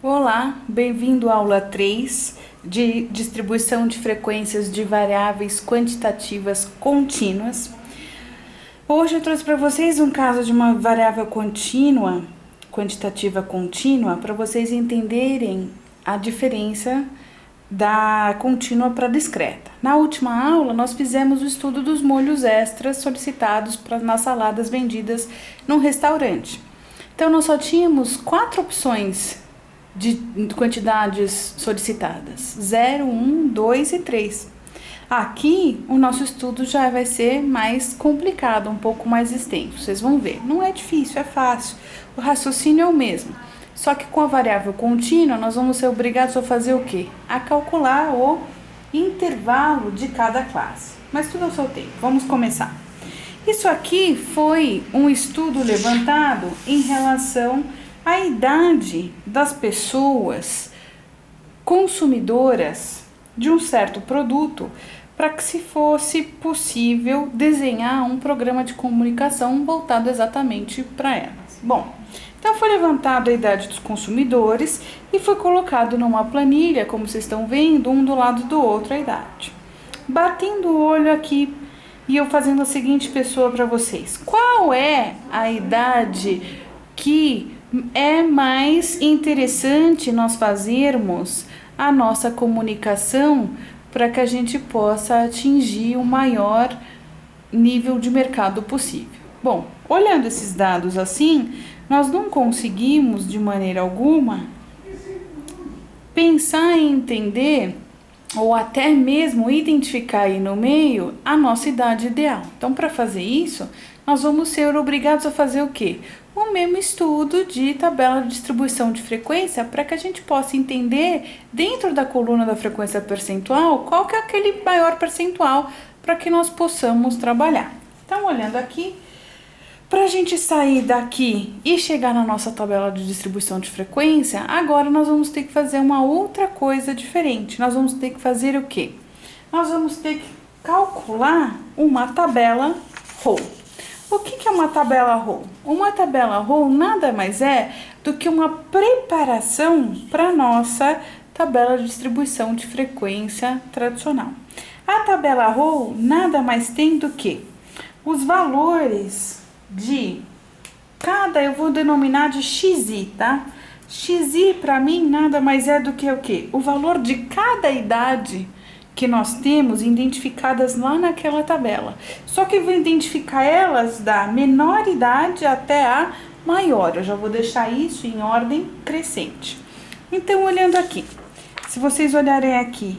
Olá, bem-vindo à aula 3 de distribuição de frequências de variáveis quantitativas contínuas. Hoje eu trouxe para vocês um caso de uma variável contínua, quantitativa contínua, para vocês entenderem a diferença da contínua para discreta. Na última aula, nós fizemos o estudo dos molhos extras solicitados nas saladas vendidas num restaurante. Então, nós só tínhamos 4 opções de quantidades solicitadas: 0, 1, 2 e 3. Aqui o nosso estudo já vai ser mais complicado, um pouco mais extenso. Vocês vão ver, não é difícil, é fácil. O raciocínio é o mesmo. Só que com a variável contínua nós vamos ser obrigados a fazer o quê? A calcular o intervalo de cada classe. Mas tudo ao seu tempo. Vamos começar. Isso aqui foi um estudo levantado em relação a idade das pessoas consumidoras de um certo produto, para que se fosse possível desenhar um programa de comunicação voltado exatamente para elas. Bom, então foi levantada a idade dos consumidores e foi colocado numa planilha, como vocês estão vendo, um do lado do outro a idade. Batendo o olho aqui e eu fazendo a seguinte pessoa para vocês: qual é a idade que é mais interessante nós fazermos a nossa comunicação para que a gente possa atingir o maior nível de mercado possível? Bom, olhando esses dados assim, nós não conseguimos de maneira alguma pensar em entender ou até mesmo identificar aí no meio a nossa idade ideal. Então, para fazer isso, nós vamos ser obrigados a fazer o quê? O mesmo estudo de tabela de distribuição de frequência, para que a gente possa entender, dentro da coluna da frequência percentual, qual que é aquele maior percentual para que nós possamos trabalhar. Então, olhando aqui, para a gente sair daqui e chegar na nossa tabela de distribuição de frequência, agora nós vamos ter que fazer uma outra coisa diferente. Nós vamos ter que fazer o quê? Nós vamos ter que calcular uma tabela Rho. O que é uma tabela Rho? Uma tabela Rho nada mais é do que uma preparação para a nossa tabela de distribuição de frequência tradicional. A tabela Rho nada mais tem do que os valores de cada, eu vou denominar de XI, tá? XI para mim nada mais é do que o quê? O valor de cada idade que nós temos identificadas lá naquela tabela. Só que eu vou identificar elas da menor idade até a maior. Eu já vou deixar isso em ordem crescente. Então, olhando aqui, se vocês olharem aqui,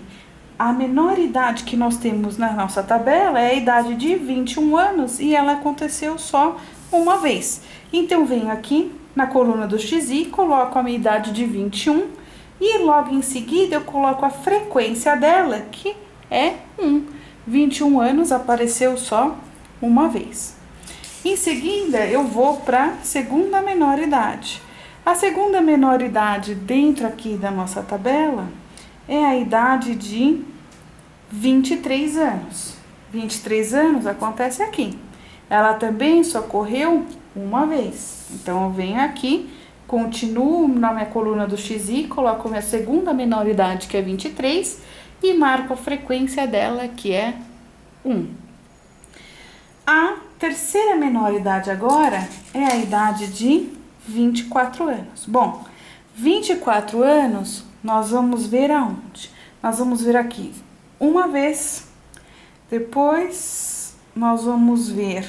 a menor idade que nós temos na nossa tabela é a idade de 21 anos e ela aconteceu só uma vez. Então, venho aqui na coluna do XI, coloco a minha idade de 21 e logo em seguida eu coloco a frequência dela, que é 1. 21 anos apareceu só uma vez. Em seguida, eu vou para a segunda menor idade. A segunda menor idade dentro aqui da nossa tabela é a idade de 23 anos. 23 anos acontece aqui. Ela também só ocorreu uma vez. Então, eu venho aqui, continuo na minha coluna do XI, coloco a minha segunda menor idade, que é 23, e marco a frequência dela, que é 1. A terceira menor idade agora é a idade de 24 anos. Bom, 24 anos nós vamos ver aonde? Nós vamos ver aqui uma vez, depois nós vamos ver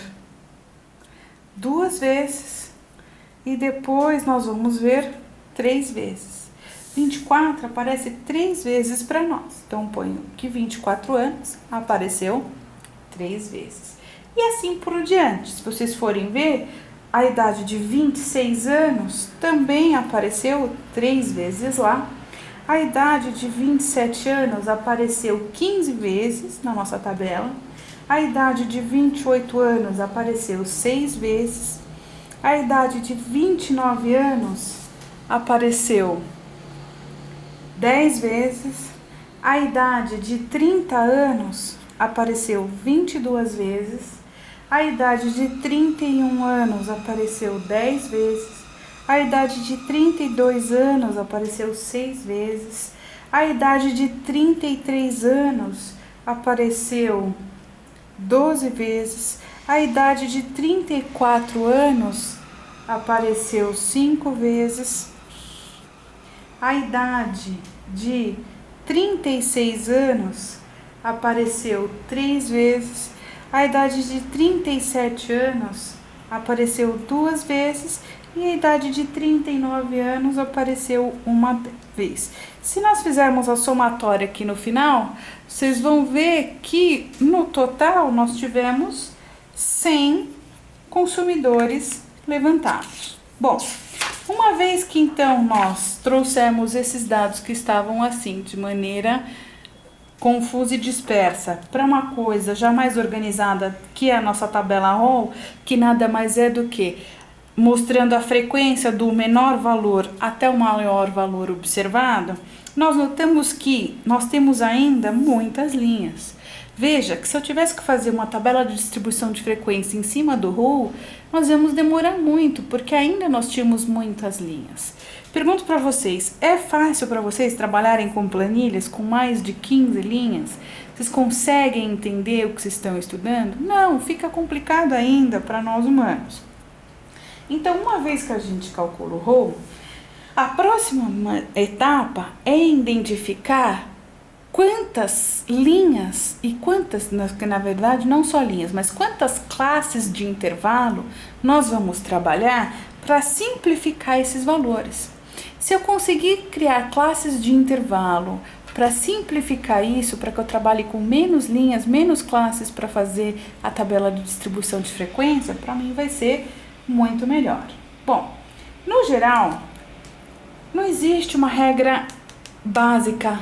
2 vezes e depois nós vamos ver 3 vezes. 24 aparece 3 vezes para nós. Então, ponho que 24 anos apareceu 3 vezes. E assim por diante. Se vocês forem ver, a idade de 26 anos também apareceu 3 vezes lá. A idade de 27 anos apareceu 15 vezes na nossa tabela. A idade de 28 anos apareceu 6 vezes. A idade de 29 anos apareceu 10 vezes. A idade de 30 anos apareceu 22 vezes. A idade de 31 anos apareceu 10 vezes. A idade de 32 anos apareceu 6 vezes. A idade de 33 anos apareceu 12 vezes. A idade de 34 anos apareceu 5 vezes. A idade de 36 anos apareceu 3 vezes. A idade de 37 anos apareceu 2 vezes. E a idade de 39 anos apareceu 1 vez. Se nós fizermos a somatória aqui no final, vocês vão ver que no total nós tivemos 100 consumidores levantados. Bom, uma vez que então nós trouxemos esses dados que estavam assim, de maneira confusa e dispersa, para uma coisa já mais organizada, que é a nossa tabela ROL, que nada mais é do que mostrando a frequência do menor valor até o maior valor observado, nós notamos que nós temos ainda muitas linhas. Veja que se eu tivesse que fazer uma tabela de distribuição de frequência em cima do ROL, nós íamos demorar muito, porque ainda nós tínhamos muitas linhas. Pergunto para vocês, é fácil para vocês trabalharem com planilhas com mais de 15 linhas? Vocês conseguem entender o que vocês estão estudando? Não, fica complicado ainda para nós humanos. Então, uma vez que a gente calcula o ROL, a próxima etapa é identificar quantas linhas e quantas, na verdade, não só linhas, mas quantas classes de intervalo nós vamos trabalhar para simplificar esses valores. Se eu conseguir criar classes de intervalo para simplificar isso, para que eu trabalhe com menos linhas, menos classes para fazer a tabela de distribuição de frequência, para mim vai ser muito melhor. Bom, no geral, não existe uma regra básica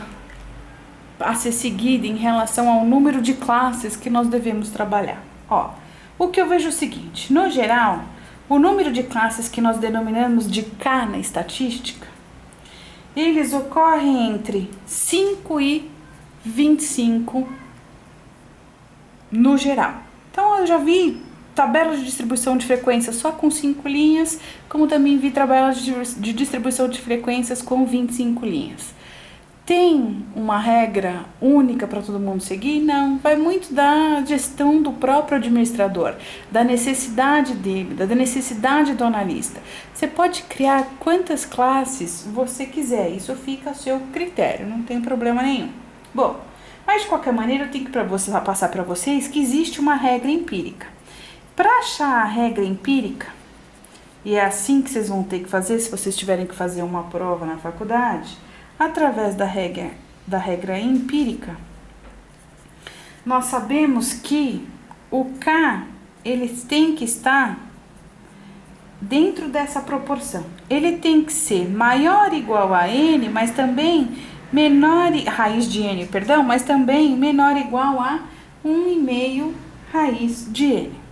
a ser seguida em relação ao número de classes que nós devemos trabalhar. Ó, o que eu vejo é o seguinte, no geral, o número de classes que nós denominamos de K na estatística, eles ocorrem entre 5 e 25 no geral. Então, eu já vi tabelas de distribuição de frequência só com 5 linhas, como também vi tabelas de distribuição de frequências com 25 linhas. Tem uma regra única para todo mundo seguir? Não, vai muito da gestão do próprio administrador, da necessidade dele, da necessidade do analista. Você pode criar quantas classes você quiser, isso fica a seu critério, não tem problema nenhum. Bom, mas de qualquer maneira eu tenho que passar para vocês que existe uma regra empírica. Para achar a regra empírica, e é assim que vocês vão ter que fazer se vocês tiverem que fazer uma prova na faculdade, através da regra empírica, nós sabemos que o K, ele tem que estar dentro dessa proporção. Ele tem que ser maior ou igual a N, mas também raiz de N, perdão, mas também menor ou igual a 1,5 raiz de N.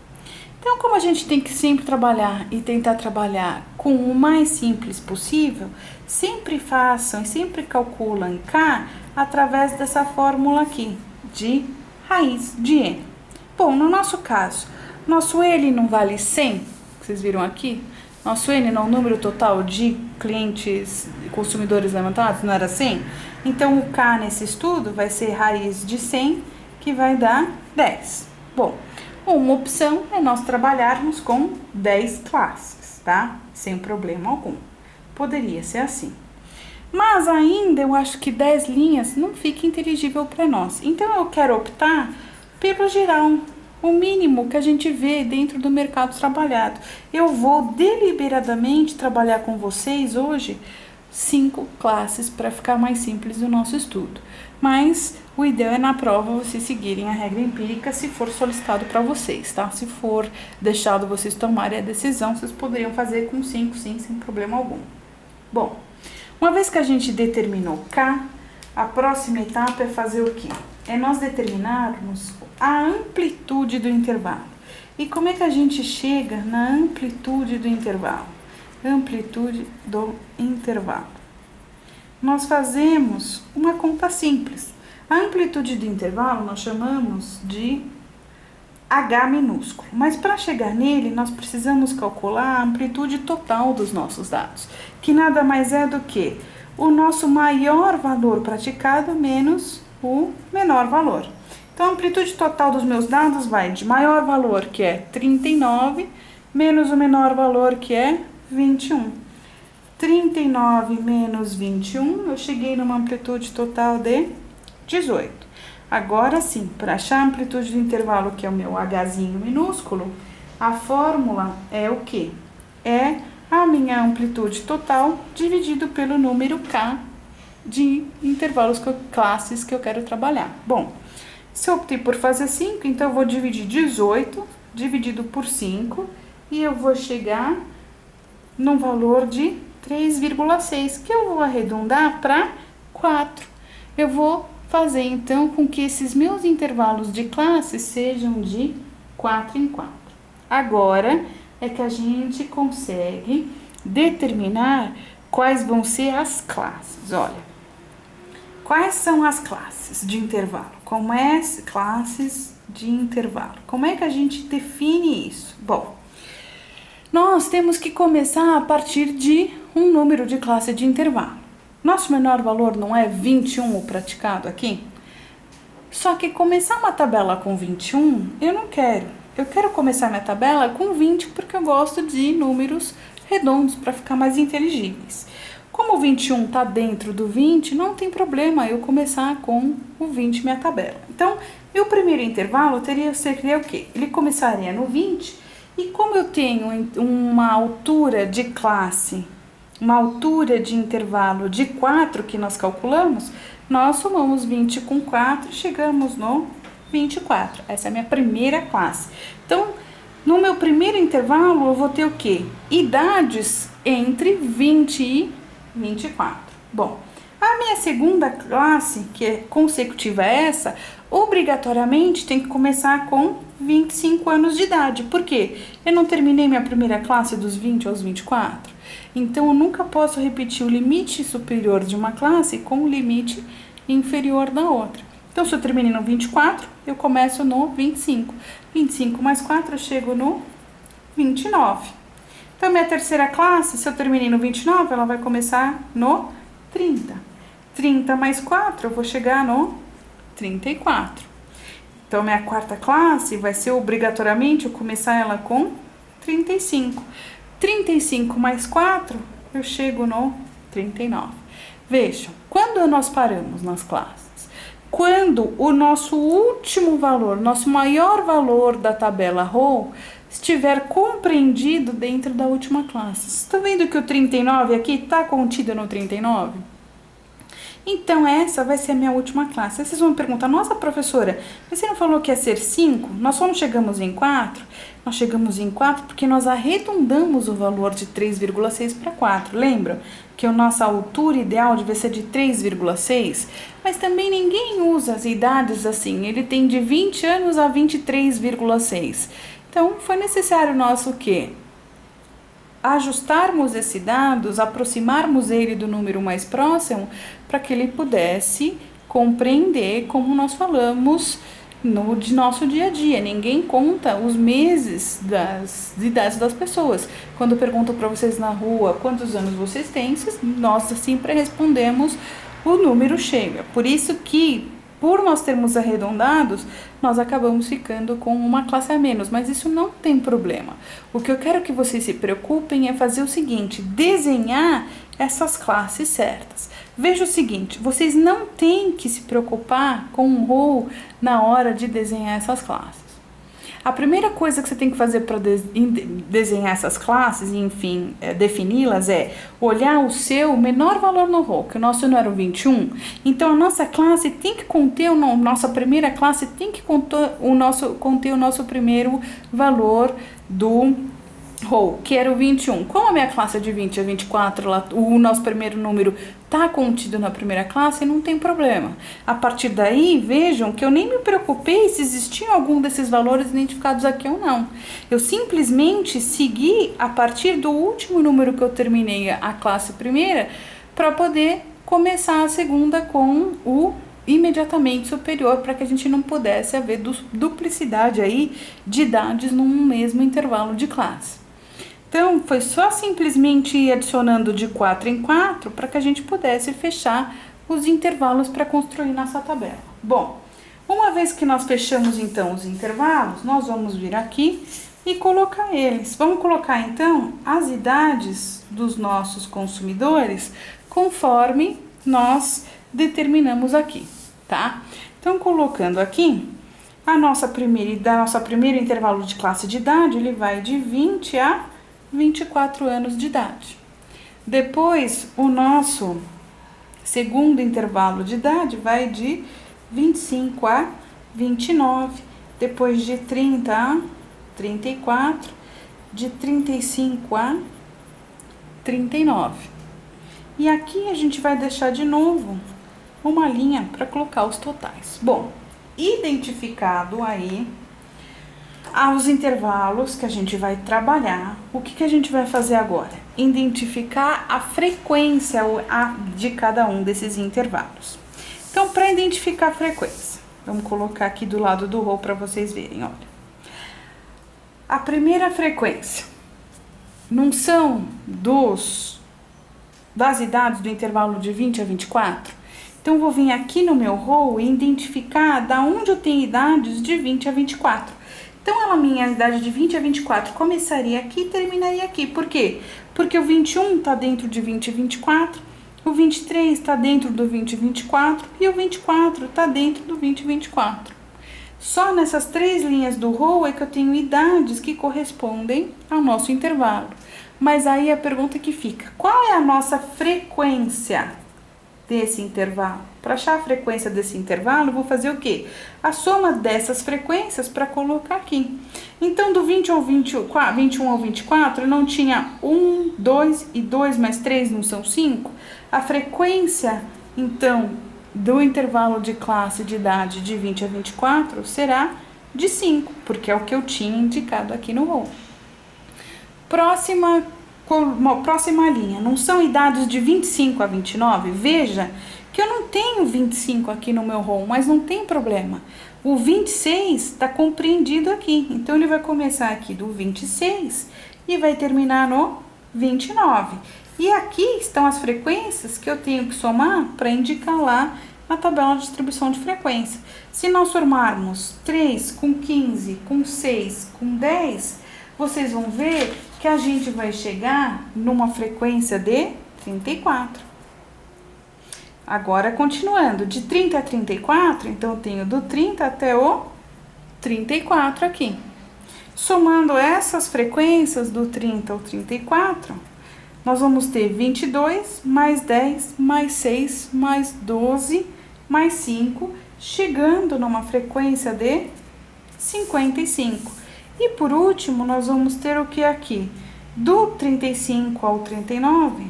Então, como a gente tem que sempre trabalhar e tentar trabalhar com o mais simples possível, sempre façam e sempre calculam K através dessa fórmula aqui, de raiz de N. Bom, no nosso caso, nosso N não vale 100, que vocês viram aqui? Nosso N não é o número total de clientes e consumidores levantados, não era 100? Então, o K nesse estudo vai ser raiz de 100, que vai dar 10. Bom, uma opção é nós trabalharmos com 10 classes, tá? Sem problema algum. Poderia ser assim. Mas ainda eu acho que 10 linhas não fica inteligível para nós. Então eu quero optar pelo geral, o mínimo que a gente vê dentro do mercado trabalhado. Eu vou deliberadamente trabalhar com vocês hoje 5 classes para ficar mais simples o nosso estudo. Mas o ideal é na prova vocês seguirem a regra empírica se for solicitado para vocês, tá? Se for deixado vocês tomarem a decisão, vocês poderiam fazer com 5 sim, sem problema algum. Bom, uma vez que a gente determinou K, a próxima etapa é fazer o quê? É nós determinarmos a amplitude do intervalo. E como é que a gente chega na amplitude do intervalo? Amplitude do intervalo. Nós fazemos uma conta simples. A amplitude do intervalo nós chamamos de H minúsculo. Mas para chegar nele, nós precisamos calcular a amplitude total dos nossos dados, que nada mais é do que o nosso maior valor praticado menos o menor valor. Então, a amplitude total dos meus dados vai de maior valor, que é 39, menos o menor valor, que é 21. 39 menos 21, eu cheguei numa amplitude total de 18. Agora sim, para achar a amplitude do intervalo, que é o meu Hzinho minúsculo, a fórmula é o quê? É a minha amplitude total dividido pelo número K de intervalos, classes que eu quero trabalhar. Bom, se eu optei por fazer 5, então eu vou dividir 18 dividido por 5 e eu vou chegar num valor de 3,6, que eu vou arredondar para 4. Eu vou fazer então com que esses meus intervalos de classe sejam de 4 em 4. Agora é que a gente consegue determinar quais vão ser as classes. Olha, quais são as classes de intervalo? Como é classes de intervalo? Como é que a gente define isso? Bom, nós temos que começar a partir de um número de classe de intervalo. Nosso menor valor não é 21 o praticado aqui? Só que começar uma tabela com 21, eu não quero. Eu quero começar minha tabela com 20 porque eu gosto de números redondos para ficar mais inteligíveis. Como o 21 está dentro do 20, não tem problema eu começar com o 20 minha tabela. Então, meu primeiro intervalo seria o quê? Ele começaria no 20 e como eu tenho uma altura de classe, uma altura de intervalo de 4 que nós calculamos, nós somamos 20 com 4 e chegamos no 24. Essa é a minha primeira classe. Então, no meu primeiro intervalo, eu vou ter o quê? Idades entre 20 e 24. Bom, a minha segunda classe, que é consecutiva a essa, obrigatoriamente tem que começar com 25 anos de idade. Por quê? Eu não terminei minha primeira classe dos 20 aos 24. Então, eu nunca posso repetir o limite superior de uma classe com o limite inferior da outra. Então, se eu terminei no 24, eu começo no 25. 25 mais 4, eu chego no 29. Então, minha terceira classe, se eu terminei no 29, ela vai começar no 30. 30 mais 4, eu vou chegar no 34. Então, minha quarta classe vai ser obrigatoriamente eu começar ela com 35. 35 mais 4, eu chego no 39. Vejam, quando nós paramos nas classes? Quando o nosso último valor, nosso maior valor da tabela row, estiver compreendido dentro da última classe. Estão vendo que o 39 aqui está contido no 39? Então, essa vai ser a minha última classe. Aí vocês vão me perguntar, nossa, professora, você não falou que ia ser 5? Nós só não chegamos em 4? Nós chegamos em 4 porque nós arredondamos o valor de 3,6 para 4. Lembram que a nossa altura ideal devia ser de 3,6? Mas também ninguém usa as idades assim. Ele tem de 20 anos a 23,6. Então, foi necessário nós o quê? Ajustarmos esse dados, aproximarmos ele do número mais próximo para que ele pudesse compreender como nós falamos de nosso dia a dia. Ninguém conta os meses das idades das pessoas. Quando eu pergunto para vocês na rua quantos anos vocês têm, nós sempre respondemos o número cheio. É por isso que, por nós termos arredondados, nós acabamos ficando com uma classe a menos, mas isso não tem problema. O que eu quero que vocês se preocupem é fazer o seguinte, desenhar essas classes certas. Veja o seguinte, vocês não têm que se preocupar com o row na hora de desenhar essas classes. A primeira coisa que você tem que fazer para desenhar essas classes e, enfim, defini-las é olhar o seu menor valor no row, que o nosso não era o 21. Então, a nossa classe tem que conter, nossa primeira classe tem que conter o nosso primeiro valor do row, que era o 21. Como a minha classe é de 20 a 24, o nosso primeiro número está contido na primeira classe, não tem problema. A partir daí, vejam que eu nem me preocupei se existiam algum desses valores identificados aqui ou não. Eu simplesmente segui a partir do último número que eu terminei a classe primeira para poder começar a segunda com o imediatamente superior para que a gente não pudesse haver duplicidade aí de idades num mesmo intervalo de classe. Então, foi só simplesmente ir adicionando de 4 em 4 para que a gente pudesse fechar os intervalos para construir nossa tabela. Bom, uma vez que nós fechamos então os intervalos, nós vamos vir aqui e colocar eles. Vamos colocar então as idades dos nossos consumidores conforme nós determinamos aqui, tá? Então, colocando aqui, nosso primeiro intervalo de classe de idade, ele vai de 20 a 24 anos de idade. Depois, o nosso segundo intervalo de idade vai de 25 a 29, depois de 30 a 34, de 35 a 39. E aqui a gente vai deixar de novo uma linha para colocar os totais. Bom, identificado aí os intervalos que a gente vai trabalhar, o que a gente vai fazer agora? Identificar a frequência de cada um desses intervalos. Então, para identificar a frequência, vamos colocar aqui do lado do row para vocês verem, olha. A primeira frequência não são das idades do intervalo de 20 a 24? Então, eu vou vir aqui no meu row e identificar da onde eu tenho idades de 20 a 24. Então, minha idade de 20 a 24 começaria aqui e terminaria aqui. Por quê? Porque o 21 está dentro de 20 e 24, o 23 está dentro do 20 e 24 e o 24 está dentro do 20 e 24. Só nessas 3 linhas do row é que eu tenho idades que correspondem ao nosso intervalo. Mas aí a pergunta que fica, qual é a nossa frequência desse intervalo? Para achar a frequência desse intervalo, eu vou fazer o quê? A soma dessas frequências para colocar aqui. Então, do 20 ao 21 ao 24, não tinha 1, 2 e 2 mais 3 não são 5? A frequência, então, do intervalo de classe de idade de 20 a 24 será de 5, porque é o que eu tinha indicado aqui no row. Próxima linha, não são idades de 25 a 29? Veja que eu não tenho 25 aqui no meu row, mas não tem problema. O 26 está compreendido aqui, então ele vai começar aqui do 26 e vai terminar no 29. E aqui estão as frequências que eu tenho que somar para indicar lá na tabela de distribuição de frequência. Se nós formarmos 3 com 15, com 6, com 10, vocês vão ver que a gente vai chegar numa frequência de 34. Agora, continuando, de 30 a 34, então eu tenho do 30 até o 34 aqui. Somando essas frequências do 30 ao 34, nós vamos ter 22, mais 10, mais 6, mais 12, mais 5, chegando numa frequência de 55. E por último, nós vamos ter o que aqui? Do 35 ao 39,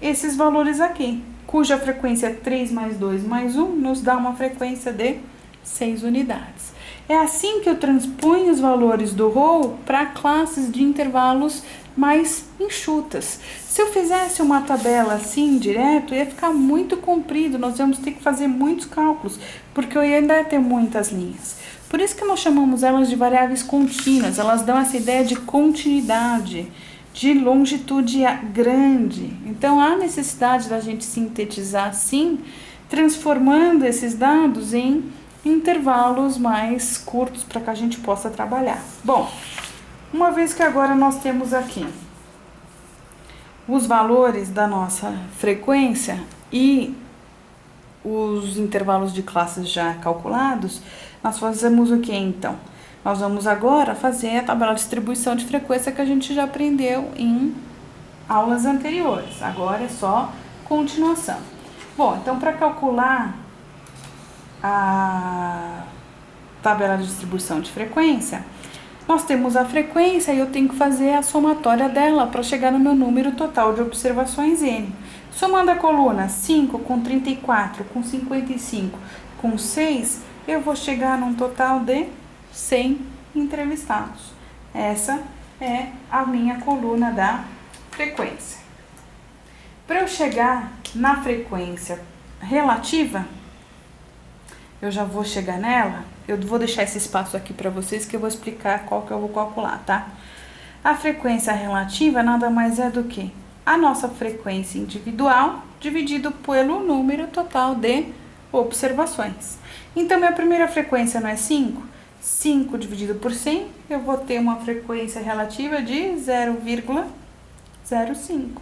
esses valores aqui, cuja frequência é 3 mais 2 mais 1, nos dá uma frequência de 6 unidades. É assim que eu transponho os valores do row para classes de intervalos mais enxutas. Se eu fizesse uma tabela assim, direto, ia ficar muito comprido, nós íamos ter que fazer muitos cálculos, porque eu ia ainda ter muitas linhas. Por isso que nós chamamos elas de variáveis contínuas, elas dão essa ideia de continuidade, de longitude grande. Então, há necessidade da gente sintetizar assim, transformando esses dados em intervalos mais curtos para que a gente possa trabalhar. Bom, uma vez que agora nós temos aqui os valores da nossa frequência e os intervalos de classes já calculados, nós fazemos o que então? Nós vamos agora fazer a tabela de distribuição de frequência que a gente já aprendeu em aulas anteriores. Agora é só continuação. Bom, então para calcular a tabela de distribuição de frequência, nós temos a frequência e eu tenho que fazer a somatória dela para chegar no meu número total de observações N. Somando a coluna 5 com 34, com 55, com 6, eu vou chegar num total de 100 entrevistados. Essa é a minha coluna da frequência. Para eu chegar na frequência relativa, Eu já vou chegar nela. Eu vou deixar esse espaço aqui para vocês que eu vou explicar qual que eu vou calcular, tá? A frequência relativa nada mais é do que a nossa frequência individual dividido pelo número total de observações. Então, minha primeira frequência não é 5? 5 dividido por 100, eu vou ter uma frequência relativa de 0,05.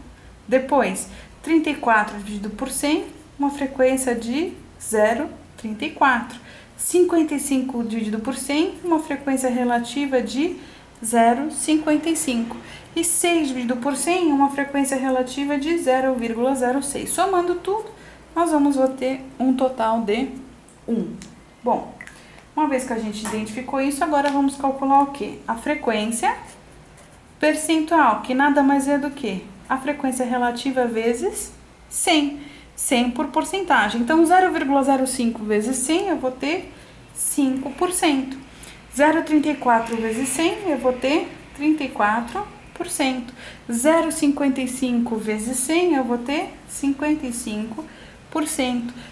Depois, 34 dividido por 100, uma frequência de 0,34. 55 dividido por 100, uma frequência relativa de 0,55. E 6 dividido por 100, uma frequência relativa de 0,06. Somando tudo, nós vamos ter um total de 1. Bom, uma vez que a gente identificou isso, agora vamos calcular o quê? A frequência percentual, que nada mais é do que a frequência relativa vezes 100. 100 por porcentagem. Então, 0,05 vezes 100, eu vou ter 5%. 0,34 vezes 100, eu vou ter 34%. 0,55 vezes 100, eu vou ter 55%.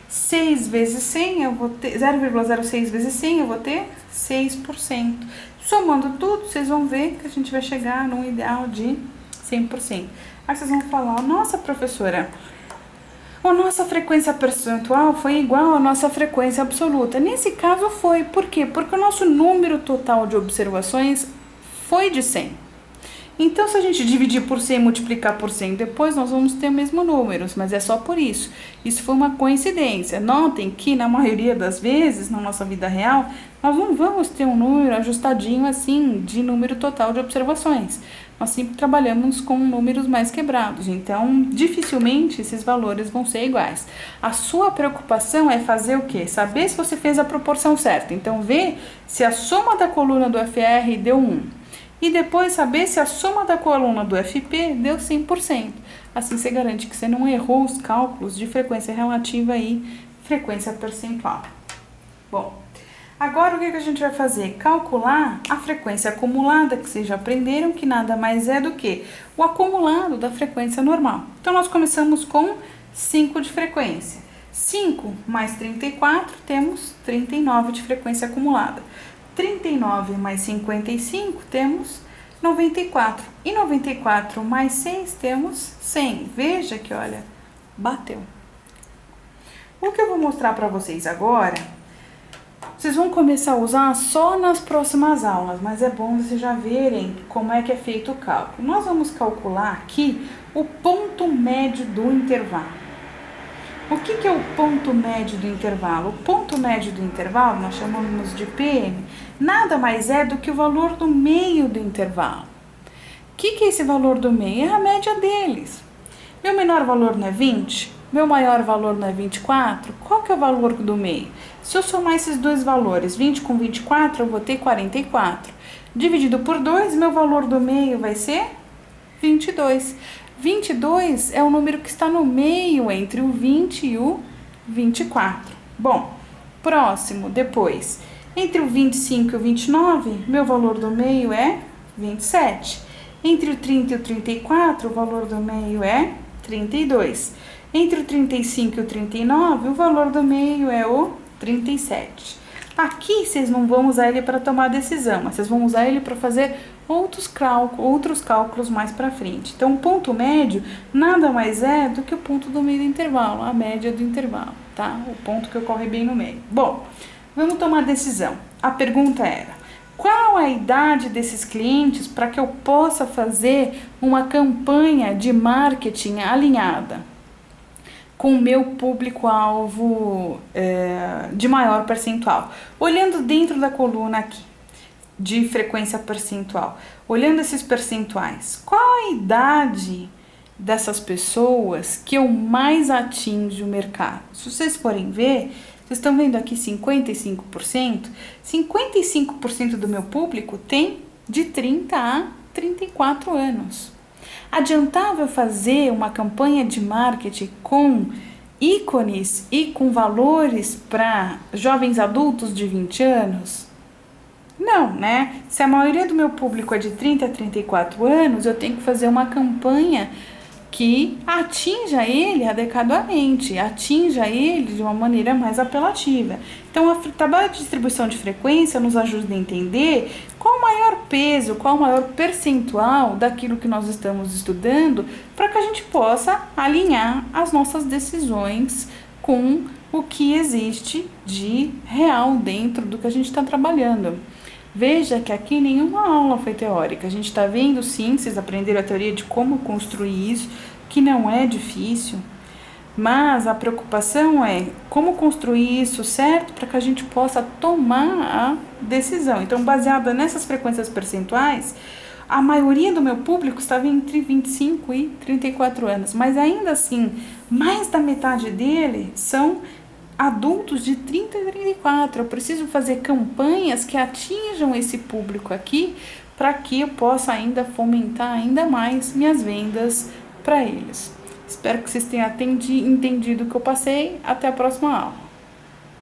6 vezes 100, eu vou ter 0,06 vezes 100, eu vou ter 6%. Somando tudo, vocês vão ver que a gente vai chegar num ideal de 100%. Aí vocês vão falar, nossa, professora, a nossa frequência percentual foi igual à nossa frequência absoluta. Nesse caso foi. Por quê? Porque o nosso número total de observações foi de 100. Então, se a gente dividir por 100 e multiplicar por 100 depois, nós vamos ter o mesmo número, mas é só por isso. Isso foi uma coincidência. Notem que, na maioria das vezes, na nossa vida real, nós não vamos ter um número ajustadinho assim, de número total de observações. Nós sempre trabalhamos com números mais quebrados, então, dificilmente esses valores vão ser iguais. A sua preocupação é fazer o quê? Saber se você fez a proporção certa. Então, ver se a soma da coluna do FR deu 1. E depois saber se a soma da coluna do FP deu 100%. Assim você garante que você não errou os cálculos de frequência relativa e frequência percentual. Bom, agora o que a gente vai fazer? Calcular a frequência acumulada, que vocês já aprenderam, que nada mais é do que o acumulado da frequência normal. Então, nós começamos com 5 de frequência. 5 mais 34, temos 39 de frequência acumulada. 39 mais 55, temos 94. E 94 mais 6, temos 100. Veja que, olha, bateu. O que eu vou mostrar para vocês agora, vocês vão começar a usar só nas próximas aulas, mas é bom vocês já verem como é que é feito o cálculo. Nós vamos calcular aqui o ponto médio do intervalo. O que é o ponto médio do intervalo? O ponto médio do intervalo, nós chamamos de PM, nada mais é do que o valor do meio do intervalo. O que é esse valor do meio? É a média deles. Meu menor valor não é 20? Meu maior valor não é 24? Qual que é o valor do meio? Se eu somar esses dois valores, 20 com 24, eu vou ter 44. Dividido por 2, meu valor do meio vai ser 22. 22 é o número que está no meio entre o 20 e o 24. Bom, próximo, depois, entre o 25 e o 29, meu valor do meio é 27. Entre o 30 e o 34, o valor do meio é 32. Entre o 35 e o 39, o valor do meio é o 37. Aqui vocês não vão usar ele para tomar decisão, mas vocês vão usar ele para fazer outros cálculos mais para frente. Então, o ponto médio nada mais é do que o ponto do meio do intervalo, a média do intervalo, tá? O ponto que ocorre bem no meio. Bom, vamos tomar decisão. A pergunta era: qual a idade desses clientes para que eu possa fazer uma campanha de marketing alinhada com o meu público-alvo de maior percentual? Olhando dentro da coluna aqui, de frequência percentual, olhando esses percentuais, qual a idade dessas pessoas que eu mais atinjo o mercado? Se vocês forem ver, vocês estão vendo aqui 55%? 55% do meu público tem de 30 a 34 anos. Adiantava eu fazer uma campanha de marketing com ícones e com valores para jovens adultos de 20 anos? Não, né? Se a maioria do meu público é de 30 a 34 anos, eu tenho que fazer uma campanha que atinja ele adequadamente, atinja ele de uma maneira mais apelativa. Então, a tabela de distribuição de frequência nos ajuda a entender qual o maior peso, qual o maior percentual daquilo que nós estamos estudando, para que a gente possa alinhar as nossas decisões com o que existe de real dentro do que a gente está trabalhando. Veja que aqui nenhuma aula foi teórica. A gente está vendo, sim, vocês aprenderam a teoria de como construir isso, que não é difícil, mas a preocupação é como construir isso certo para que a gente possa tomar a decisão. Então, baseada nessas frequências percentuais, a maioria do meu público estava entre 25 e 34 anos, mas ainda assim, mais da metade dele são adultos de 30 e 34. Eu preciso fazer campanhas que atinjam esse público aqui para que eu possa ainda fomentar ainda mais minhas vendas para eles. Espero que vocês tenham entendido o que eu passei. Até a próxima aula.